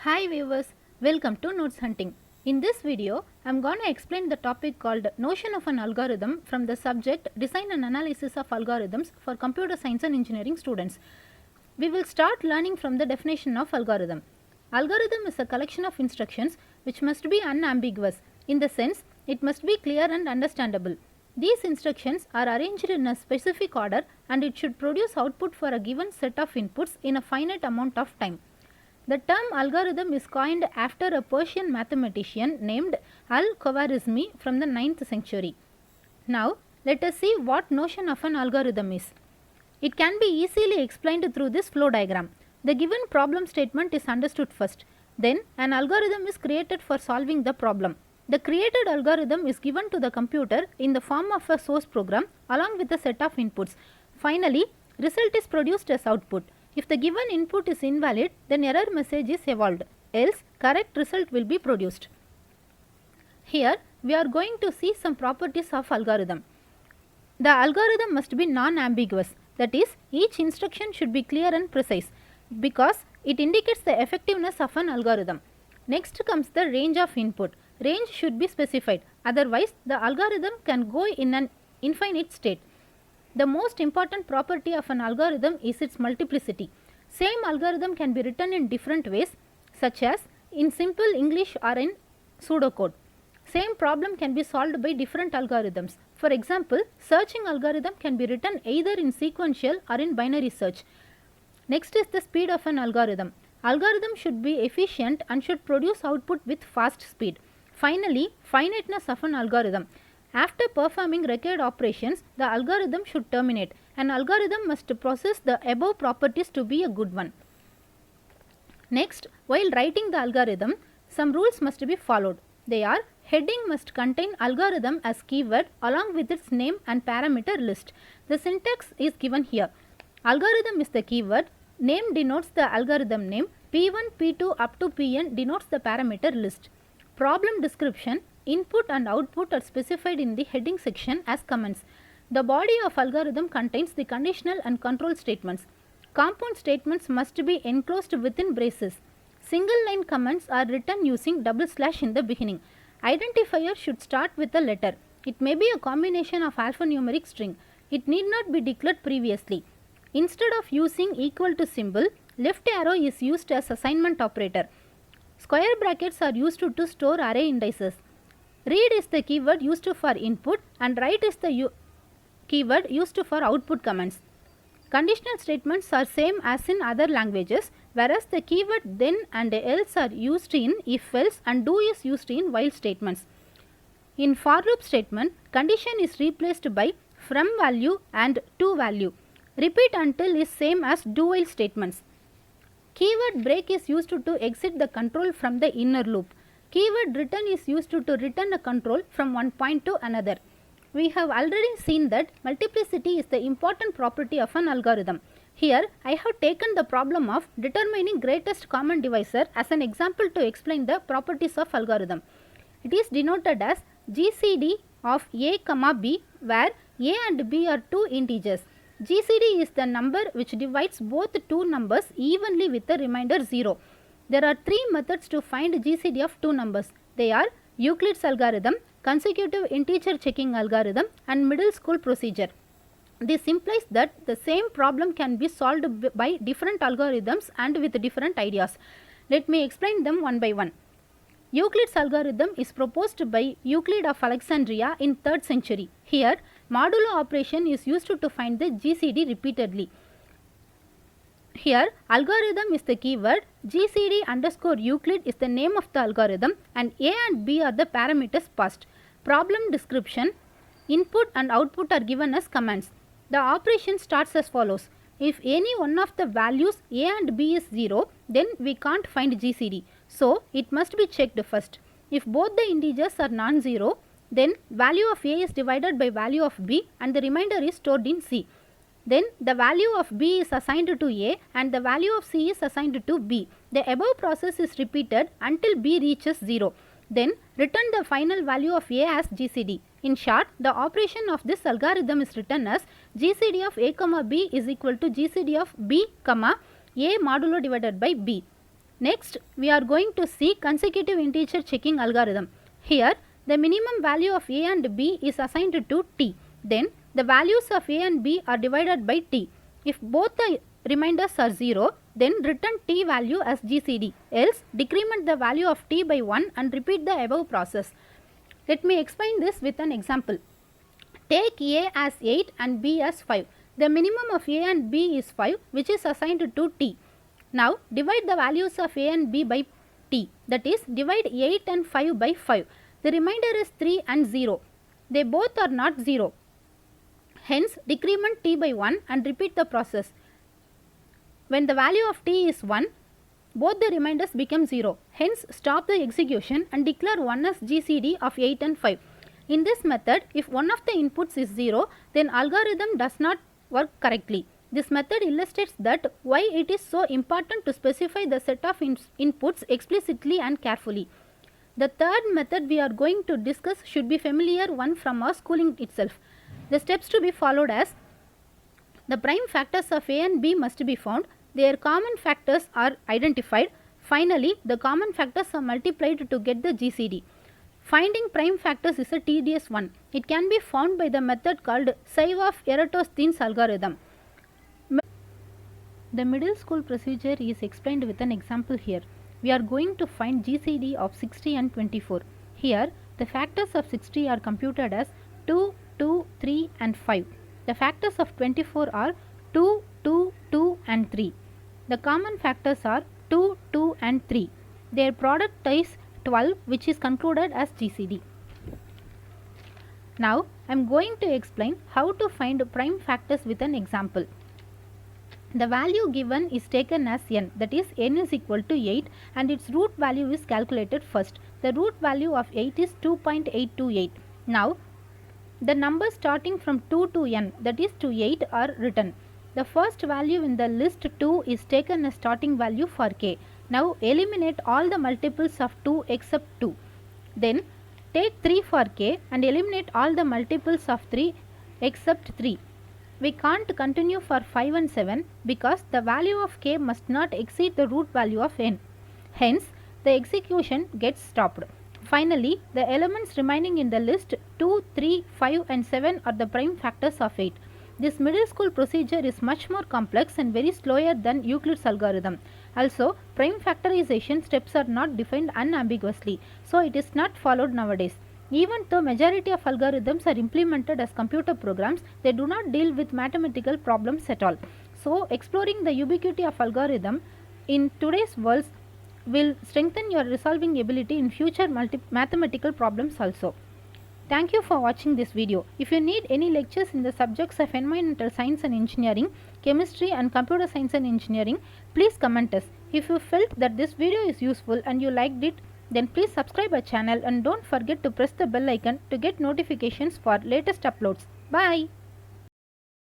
Hi viewers, welcome to Notes Hunting. In this video, I am going to explain the topic called Notion of an Algorithm from the subject Design and Analysis of Algorithms for Computer Science and Engineering students. We will start learning from the definition of algorithm. Algorithm is a collection of instructions which must be unambiguous in the sense it must be clear and understandable. These instructions are arranged in a specific order and it should produce output for a given set of inputs in a finite amount of time. The term algorithm is coined after a Persian mathematician named Al-Khwarizmi from the 9th century. Now, let us see what notion of an algorithm is. It can be easily explained through this flow diagram. The given problem statement is understood first. Then, an algorithm is created for solving the problem. The created algorithm is given to the computer in the form of a source program along with a set of inputs. Finally, result is produced as output. If the given input is invalid, then error message is evolved, else correct result will be produced. Here, we are going to see some properties of algorithm. The algorithm must be non-ambiguous, that is, each instruction should be clear and precise because it indicates the effectiveness of an algorithm. Next comes the range of input. Range should be specified, otherwise the algorithm can go in an infinite state. The most important property of an algorithm is its multiplicity. Same algorithm can be written in different ways, such as in simple English or in pseudocode. Same problem can be solved by different algorithms. For example, searching algorithm can be written either in sequential or in binary search. Next is the speed of an algorithm. Algorithm should be efficient and should produce output with fast speed. Finally, finiteness of an algorithm. After performing required operations, the algorithm should terminate. An algorithm must possess the above properties to be a good one. Next, while writing the algorithm, some rules must be followed. They are: heading must contain algorithm as keyword along with its name and parameter list. The syntax is given here. Algorithm is the keyword, name denotes the algorithm name, P1, P2 up to Pn denotes the parameter list. Problem description, input and output are specified in the heading section as comments. The body of algorithm contains the conditional and control statements. Compound statements must be enclosed within braces. Single line comments are written using double slash in the beginning. Identifier should start with a letter. It may be a combination of alphanumeric string. It need not be declared previously. Instead of using equal to symbol, left arrow is used as assignment operator. Square brackets are used to store array indices. Read is the keyword used for input and write is the keyword used for output commands. Conditional statements are same as in other languages, whereas the keyword then and else are used in if else and do is used in while statements. In for loop statement, condition is replaced by from value and to value. Repeat until is same as do while statements. Keyword break is used to exit the control from the inner loop. Keyword return is used to return a control from one point to another. We have already seen that multiplicity is the important property of an algorithm. Here, I have taken the problem of determining greatest common divisor as an example to explain the properties of algorithm. It is denoted as GCD of A, B, where A and B are two integers. GCD is the number which divides both two numbers evenly with the remainder 0. There are three methods to find GCD of two numbers. They are Euclid's algorithm, consecutive integer checking algorithm and middle school procedure. This implies that the same problem can be solved by different algorithms and with different ideas. Let me explain them one by one. Euclid's algorithm is proposed by Euclid of Alexandria in 3rd century. Here, modulo operation is used to find the GCD repeatedly. Here, algorithm is the keyword, GCD underscore Euclid is the name of the algorithm and A and B are the parameters passed. Problem description, input and output are given as commands. The operation starts as follows. If any one of the values A and B is 0, then we can't find GCD. So, it must be checked first. If both the integers are non-zero, then value of A is divided by value of B and the remainder is stored in C. Then the value of B is assigned to A and the value of C is assigned to B. The above process is repeated until B reaches 0. Then return the final value of A as GCD. In short, the operation of this algorithm is written as GCD of A, B is equal to GCD of B, A modulo divided by B. Next, we are going to see consecutive integer checking algorithm. Here, the minimum value of a and b is assigned to t. Then, the values of a and b are divided by t. If both the reminders are 0, then return t value as GCD. Else, decrement the value of t by 1 and repeat the above process. Let me explain this with an example. Take a as 8 and b as 5. The minimum of a and b is 5, which is assigned to t. Now, divide the values of a and b by t, that is, divide 8 and 5 by 5. The remainder is 3 and 0. They both are not 0. Hence, decrement t by 1 and repeat the process. When the value of t is 1, both the reminders become 0. Hence, stop the execution and declare 1 as GCD of 8 and 5. In this method, if one of the inputs is 0, then algorithm does not work correctly. This method illustrates that why it is so important to specify the set of inputs explicitly and carefully. The third method we are going to discuss should be familiar one from our schooling itself. The steps to be followed as: the prime factors of a and b must be found, their common factors are identified, finally the common factors are multiplied to get the GCD. Finding prime factors is a tedious one. It can be found by the method called Saïve-Eratosthenes algorithm. The middle school procedure is explained with an example here. We are going to find GCD of 60 and 24. Here, the factors of 60 are computed as 2, 2, 3 and 5. The factors of 24 are 2, 2, 2 and 3. The common factors are 2, 2 and 3. Their product is 12, which is concluded as GCD. Now, I am going to explain how to find prime factors with an example. The value given is taken as n, that is n is equal to 8 and its root value is calculated first. The root value of 8 is 2.828. Now, the numbers starting from 2 to n, that is to 8, are written. The first value in the list 2 is taken as starting value for k. Now, eliminate all the multiples of 2 except 2. Then, take 3 for k and eliminate all the multiples of 3 except 3. We can't continue for 5 and 7 because the value of k must not exceed the root value of n. Hence, the execution gets stopped. Finally, the elements remaining in the list 2, 3, 5 and 7 are the prime factors of 8. This middle school procedure is much more complex and very slower than Euclid's algorithm. Also, prime factorization steps are not defined unambiguously, so it is not followed nowadays. Even though majority of algorithms are implemented as computer programs, they do not deal with mathematical problems at all. So, exploring the ubiquity of algorithm in today's world will strengthen your resolving ability in future mathematical problems also. Thank you for watching this video. If you need any lectures in the subjects of environmental science and engineering, chemistry and computer science and engineering, please comment us. If you felt that this video is useful and you liked it, then please subscribe our channel and don't forget to press the bell icon to get notifications for latest uploads. Bye.